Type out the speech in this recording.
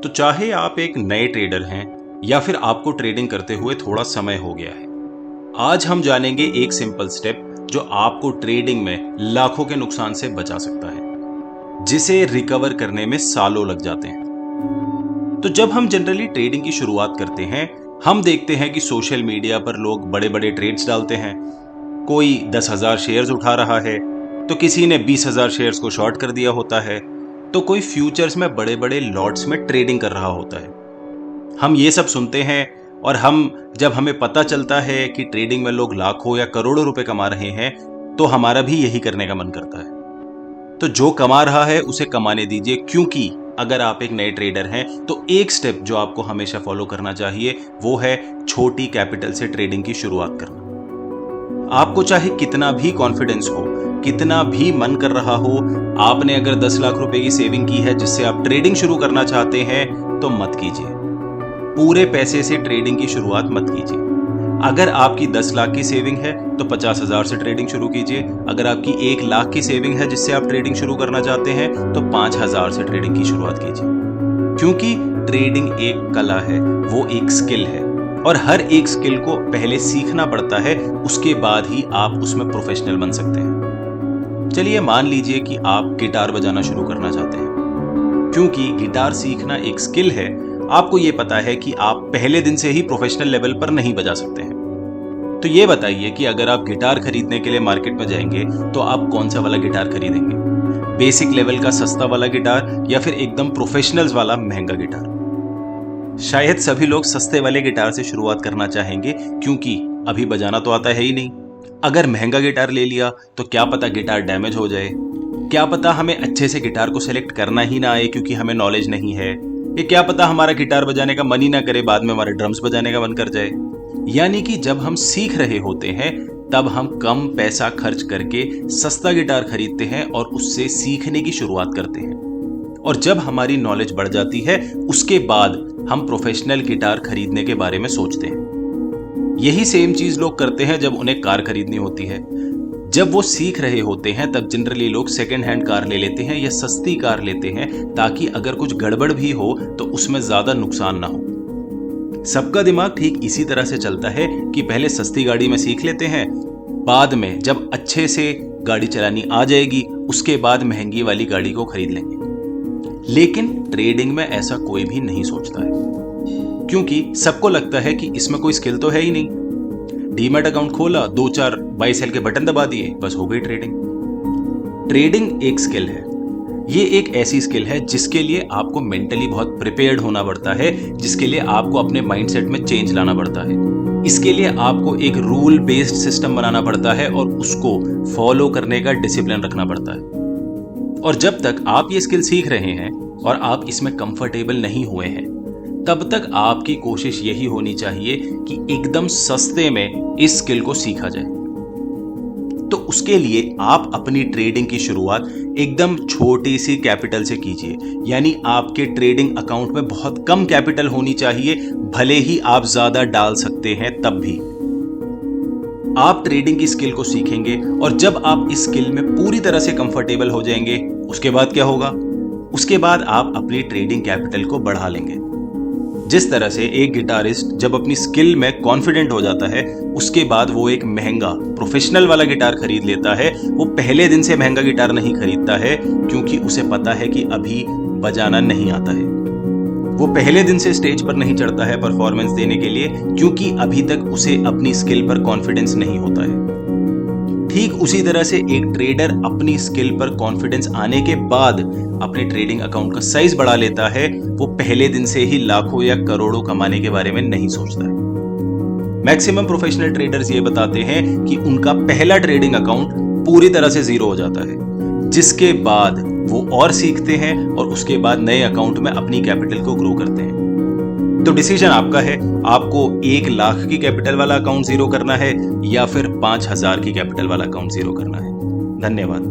तो चाहे आप एक नए ट्रेडर हैं या फिर आपको ट्रेडिंग करते हुए थोड़ा समय हो गया है, आज हम जानेंगे एक सिंपल स्टेप जो आपको ट्रेडिंग में लाखों के नुकसान से बचा सकता है, जिसे रिकवर करने में सालों लग जाते हैं। तो जब हम जनरली ट्रेडिंग की शुरुआत करते हैं, हम देखते हैं कि सोशल मीडिया पर लोग बड़े बड़े ट्रेड्स डालते हैं। कोई 10,000 शेयर्स उठा रहा है, तो किसी ने 20,000 शेयर्स को शॉर्ट कर दिया होता है, तो कोई फ्यूचर्स में बड़े बड़े लॉट्स में ट्रेडिंग कर रहा होता है। हम ये सब सुनते हैं और जब हमें पता चलता है कि ट्रेडिंग में लोग लाखों या करोड़ों रुपए कमा रहे हैं, तो हमारा भी यही करने का मन करता है। तो जो कमा रहा है उसे कमाने दीजिए, क्योंकि अगर आप एक नए ट्रेडर हैं तो एक स्टेप जो आपको हमेशा फॉलो करना चाहिए वो है छोटी कैपिटल से ट्रेडिंग की शुरुआत करना। आपको चाहे कितना भी कॉन्फिडेंस हो, कितना भी मन कर रहा हो, आपने अगर 10 लाख रुपए की सेविंग की है जिससे आप ट्रेडिंग शुरू करना चाहते हैं, तो मत कीजिए। पूरे पैसे से ट्रेडिंग की शुरुआत मत कीजिए। अगर आपकी 10 लाख की सेविंग है तो 50,000 से ट्रेडिंग शुरू कीजिए। अगर आपकी 1 लाख की सेविंग है जिससे आप ट्रेडिंग शुरू करना चाहते हैं, तो 5,000 से ट्रेडिंग की शुरुआत कीजिए। क्योंकि ट्रेडिंग एक कला है, वो एक स्किल है, और हर एक स्किल को पहले सीखना पड़ता है, उसके बाद ही आप उसमें प्रोफेशनल बन सकते हैं। चलिए मान लीजिए कि आप गिटार बजाना शुरू करना चाहते हैं। क्योंकि गिटार सीखना एक स्किल है, आपको ये पता है कि आप पहले दिन से ही प्रोफेशनल लेवल पर नहीं बजा सकते हैं। तो ये बताइए कि अगर आप गिटार खरीदने के लिए मार्केट में जाएंगे तो आप कौन सा वाला गिटार खरीदेंगे? बेसिक लेवल का सस्ता वाला गिटार या फिर एकदम प्रोफेशनल्स वाला महंगा गिटार? शायद सभी लोग सस्ते वाले गिटार से शुरुआत करना चाहेंगे, क्योंकि अभी बजाना तो आता है ही नहीं। अगर महंगा गिटार ले लिया तो क्या पता गिटार डैमेज हो जाए, क्या पता हमें अच्छे से गिटार को सेलेक्ट करना ही ना आए क्योंकि हमें नॉलेज नहीं है, ये क्या पता हमारा गिटार बजाने का मन ही ना करे, बाद में हमारे ड्रम्स बजाने का मन कर जाए। यानी कि जब हम सीख रहे होते हैं तब हम कम पैसा खर्च करके सस्ता गिटार खरीदते हैं और उससे सीखने की शुरुआत करते हैं। और जब हमारी नॉलेज बढ़ जाती है, उसके बाद हम प्रोफेशनल गिटार खरीदने के बारे में सोचते हैं। यही सेम चीज लोग करते हैं जब उन्हें कार खरीदनी होती है। जब वो सीख रहे होते हैं तब जनरली लोग सेकेंड हैंड कार ले लेते हैं या सस्ती कार लेते हैं, ताकि अगर कुछ गड़बड़ भी हो तो उसमें ज्यादा नुकसान ना हो। सबका दिमाग ठीक इसी तरह से चलता है कि पहले सस्ती गाड़ी में सीख लेते हैं, बाद में जब अच्छे से गाड़ी चलानी आ जाएगी उसके बाद महंगी वाली गाड़ी को खरीद लेंगे। लेकिन ट्रेडिंग में ऐसा कोई भी नहीं सोचता है, क्योंकि सबको लगता है कि इसमें कोई स्किल तो है ही नहीं। डीमैट अकाउंट खोला, 2-4 बाय सेल के बटन दबा दिए, बस हो गई ट्रेडिंग। ट्रेडिंग एक स्किल है। ये एक ऐसी स्किल है जिसके लिए आपको मेंटली बहुत प्रिपेयर्ड होना पड़ता है, जिसके लिए आपको अपने माइंडसेट में चेंज लाना पड़ता है। इसके लिए आपको एक रूल बेस्ड सिस्टम बनाना पड़ता है और उसको फॉलो करने का डिसिप्लिन रखना पड़ता है। और जब तक आप ये स्किल सीख रहे हैं और आप इसमें कंफर्टेबल नहीं हुए हैं, तब तक आपकी कोशिश यही होनी चाहिए कि एकदम सस्ते में इस स्किल को सीखा जाए। तो उसके लिए आप अपनी ट्रेडिंग की शुरुआत एकदम छोटी सी कैपिटल से कीजिए। यानी आपके ट्रेडिंग अकाउंट में बहुत कम कैपिटल होनी चाहिए, भले ही आप ज्यादा डाल सकते हैं तब भी। आप ट्रेडिंग की स्किल को सीखेंगे और जब आप इस स्किल में पूरी तरह से कंफर्टेबल हो जाएंगे, उसके बाद क्या होगा? उसके बाद आप अपनी ट्रेडिंग कैपिटल को बढ़ा लेंगे। जिस तरह से एक गिटारिस्ट जब अपनी स्किल में कॉन्फिडेंट हो जाता है, उसके बाद वो एक महंगा प्रोफेशनल वाला गिटार खरीद लेता है। वो पहले दिन से महंगा गिटार नहीं खरीदता है, क्योंकि उसे पता है कि अभी बजाना नहीं आता है। वो पहले दिन से स्टेज पर नहीं चढ़ता है परफॉर्मेंस देने के लिए, क्योंकि अभी तक उसे अपनी स्किल पर कॉन्फिडेंस नहीं होता है। ठीक उसी तरह से एक ट्रेडर अपनी स्किल पर कॉन्फिडेंस आने के बाद अपने ट्रेडिंग अकाउंट का साइज बढ़ा लेता है। वो पहले दिन से ही लाखों या करोड़ों कमाने के बारे में नहीं सोचता है। मैक्सिमम प्रोफेशनल ट्रेडर्स ये बताते हैं कि उनका पहला ट्रेडिंग अकाउंट पूरी तरह से जीरो हो जाता है, जिसके बाद वो और सीखते हैं और उसके बाद नए अकाउंट में अपनी कैपिटल को ग्रो करते हैं। तो डिसीजन आपका है, आपको 1 लाख की कैपिटल वाला अकाउंट जीरो करना है या फिर 5,000 की कैपिटल वाला अकाउंट जीरो करना है। धन्यवाद।